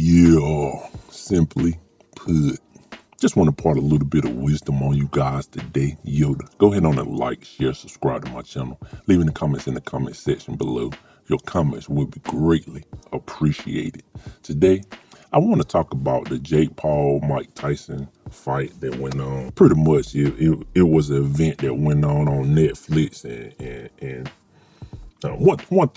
Yeah, simply put. Just want to impart a little bit of wisdom on you guys today. Yoda, go ahead on and like, share, subscribe to my channel. Leave in the comments in the comment section below. Your comments will be greatly appreciated. Today, I want to talk about the Jake Paul-Mike Tyson fight that went on. Pretty much, it was an event that went on Netflix, and one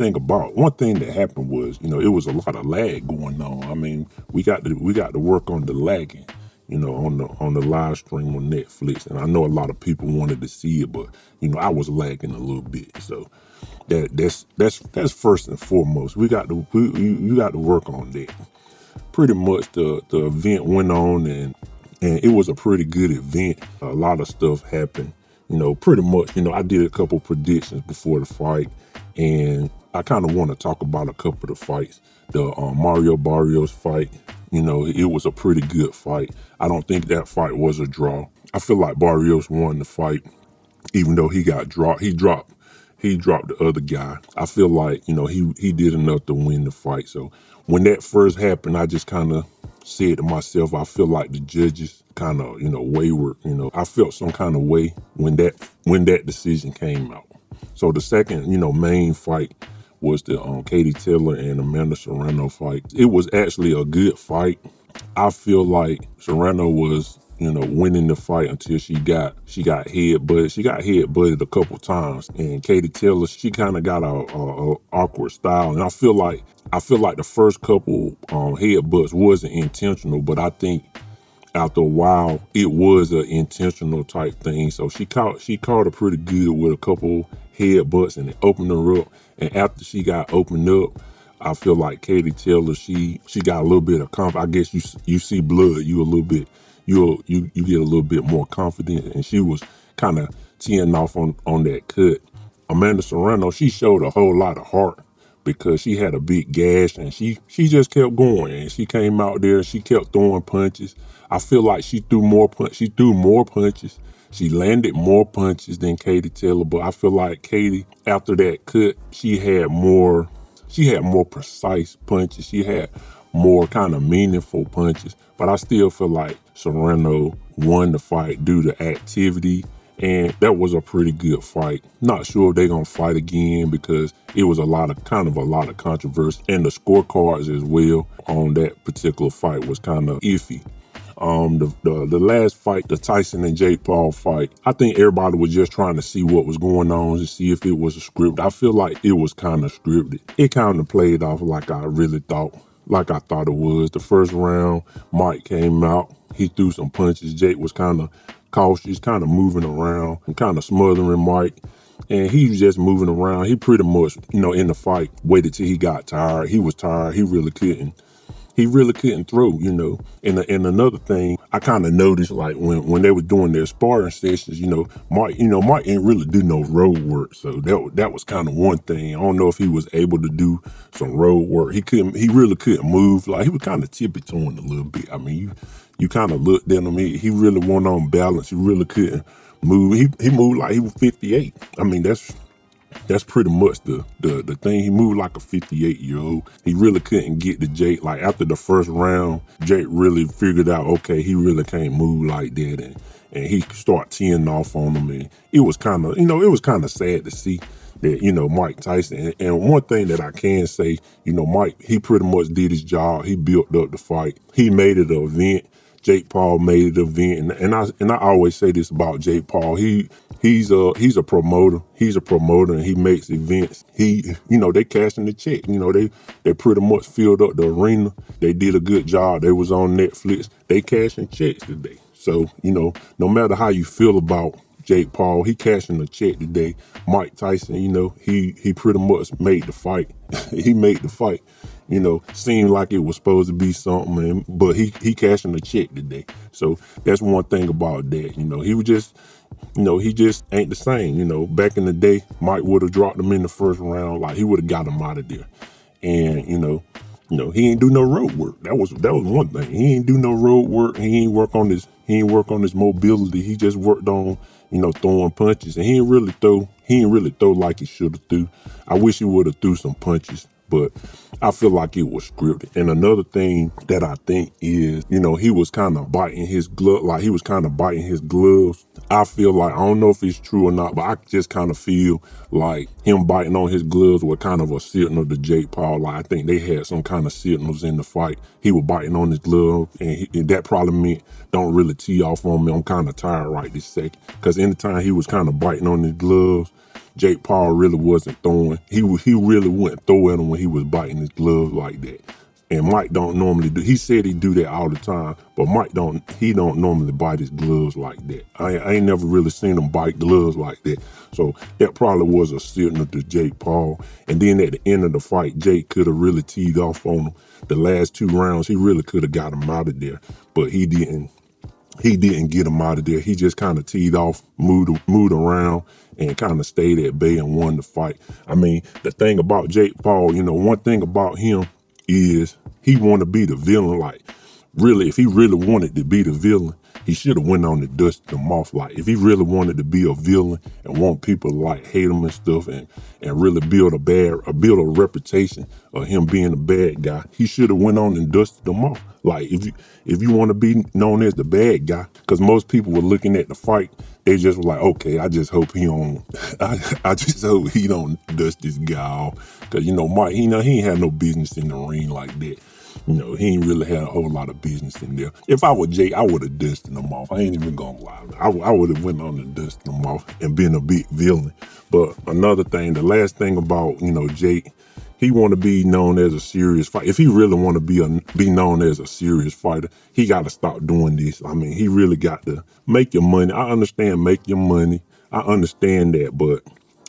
thing that happened was, it was a lot of lag going on. I mean, we got to work on the lagging, on the live stream on Netflix. And I know a lot of people wanted to see it, but I was lagging a little bit. So that's first and foremost. You got to work on that. Pretty much the event went on, and it was a pretty good event. A lot of stuff happened. Pretty much, I did a couple predictions before the fight, and I kind of want to talk about a couple of the fights. The Mario Barrios fight, it was a pretty good fight. I don't think that fight was a draw. I feel like Barrios won the fight, even though he got dropped. He dropped the other guy. I feel like, he did enough to win the fight. So when that first happened, I just kind of said to myself, I feel like the judges kind of, wayward. I felt some kind of way when that decision came out. So the second, main fight was the Katie Taylor and Amanda Sorrano fight. It was actually a good fight. I feel like Sorrano was, winning the fight until she got headbutted. She got headbutted a couple times, and Katie Taylor, she kind of got a awkward style. And I feel like the first couple headbutts wasn't intentional, but I think after a while it was an intentional type thing. So she caught her pretty good with a couple headbutts, and it opened her up. And after she got opened up, I feel like Katie Taylor, she got a little bit of confidence. I guess you see blood, you get a little bit more confident, and she was kind of teeing off on that cut. Amanda Sorrano, she showed a whole lot of heart because she had a big gash, and she just kept going, and she came out there and she kept throwing punches. I feel like she threw more punches. She landed more punches than Katie Taylor, but I feel like Katie, after that cut, she had more precise punches. She had more kind of meaningful punches, but I still feel like Sorrano won the fight due to activity, and that was a pretty good fight. Not sure if they're gonna fight again because it was a lot of controversy, and the scorecards as well on that particular fight was kind of iffy. The last fight, the Tyson and Jake Paul fight, I think everybody was just trying to see what was going on to see if it was a script. I feel like it was kind of scripted. It kind of played off like I thought it was. The first round, Mike came out, he threw some punches. Jake was kind of cautious, kind of moving around and kind of smothering Mike. And he was just moving around. He pretty much, in the fight, waited till he got tired. He was tired. He really couldn't throw, And another thing I kind of noticed, like when they were doing their sparring sessions, Mike didn't really do no road work. So that was kind of one thing. I don't know if he was able to do some road work. He really couldn't move. Like, he was kind of tippy-toeing a little bit. I mean, you kind of looked at him, he really wasn't on balance. He really couldn't move. He moved like he was 58. I mean, that's pretty much the thing. He moved like a 58-year-old. He really couldn't get to Jake. Like, after the first round, Jake really figured out, okay, he really can't move like that, and he started teeing off on him. And it was kind of sad to see that, Mike Tyson. And one thing that I can say, Mike, he pretty much did his job. He built up the fight. He made it an event. Jake Paul made it an event, and I always say this about Jake Paul. He's a promoter. He's a promoter, and he makes events. They cashing the check. They pretty much filled up the arena. They did a good job. They was on Netflix. They cashing checks today. So, no matter how you feel about Jake Paul, he cashing a check today. Mike Tyson, he pretty much made the fight. He made the fight. Seemed like it was supposed to be something, but he cashing a check today. So that's one thing about that. He was just, he just ain't the same. Back in the day, Mike would have dropped him in the first round. Like, he would have got him out of there. And, he ain't do no road work. That was one thing. He ain't do no road work. He ain't work on his mobility. He just worked on, throwing punches. And he ain't really throw like he should have threw. I wish he would have threw some punches but I feel like it was scripted. And another thing that I think is, he was kind of biting his glove, like he was kind of biting his gloves. I feel like, I don't know if it's true or not, but I just kind of feel like him biting on his gloves was kind of a signal to Jake Paul. Like, I think they had some kind of signals in the fight. He was biting on his glove, and that probably meant, don't really tee off on me. I'm kind of tired right this second. Because anytime he was kind of biting on his gloves, Jake Paul really wasn't throwing. He really wouldn't throw at him when he was biting his gloves like that. And Mike don't normally do. He said he do that all the time, but Mike don't. He don't normally bite his gloves like that. I ain't never really seen him bite gloves like that. So that probably was a signal to Jake Paul. And then at the end of the fight, Jake could have really teed off on him. The last 2 rounds, he really could have got him out of there, but he didn't. He didn't get him out of there. He just kind of teed off, moved around, and kind of stayed at bay and won the fight. I mean, the thing about Jake Paul, one thing about him is he want to be the villain. Like, really, if he really wanted to be the villain, he should have went on to dust them off. Like, if he really wanted to be a villain and want people to like hate him and stuff, and really build a reputation of him being a bad guy, he should have went on and dusted them off. Like, if you want to be known as the bad guy, because most people were looking at the fight, they just were like, okay, I just hope he don't, I just hope he don't dust this guy off, because Mike, he ain't had no business in the ring like that. He ain't really had a whole lot of business in there. If I were Jake, I would have dusted him off. I ain't even gonna lie. I would have went on and dusted him off and been a big villain. But another thing, the last thing about, Jake, he want to be known as a serious fighter. If he really want to be known as a serious fighter, he got to stop doing this. I mean, he really got to make your money. I understand make your money. I understand that, but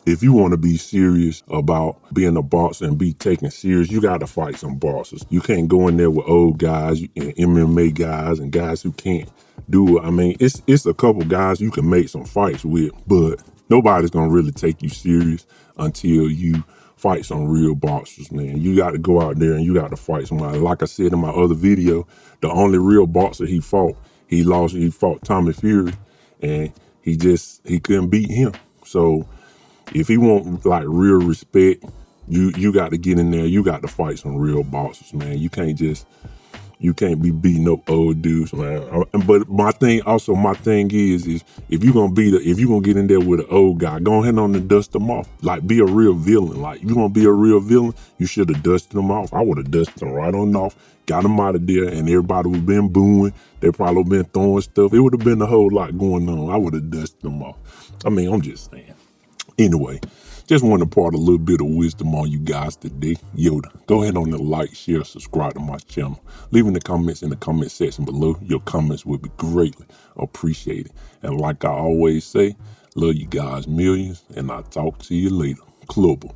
if you want to be serious about being a boxer and be taken serious, you got to fight some boxers. You can't go in there with old guys and MMA guys and guys who can't do it. I mean, it's a couple guys you can make some fights with, but nobody's going to really take you serious until you fight some real boxers, man. You got to go out there and you got to fight somebody. Like I said in my other video, the only real boxer he fought Tommy Fury, and he couldn't beat him. So if he want like real respect, you got to get in there. You got to fight some real boxers, man. You can't be beating up old dudes, man. But my thing is if you're gonna get in there with an old guy, go ahead on and dust them off. Like, be a real villain. Like, if you gonna be a real villain, you should have dusted them off. I would have dusted them right on off, got them out of there, and everybody would have been booing. They probably would have been throwing stuff. It would have been a whole lot going on. I would have dusted them off. I mean, I'm just saying. Anyway, just want to impart a little bit of wisdom on you guys today. Yoda, go ahead on and like, share, subscribe to my channel. Leave in the comments in the comment section below. Your comments will be greatly appreciated. And like I always say, love you guys millions, and I'll talk to you later. Clubber.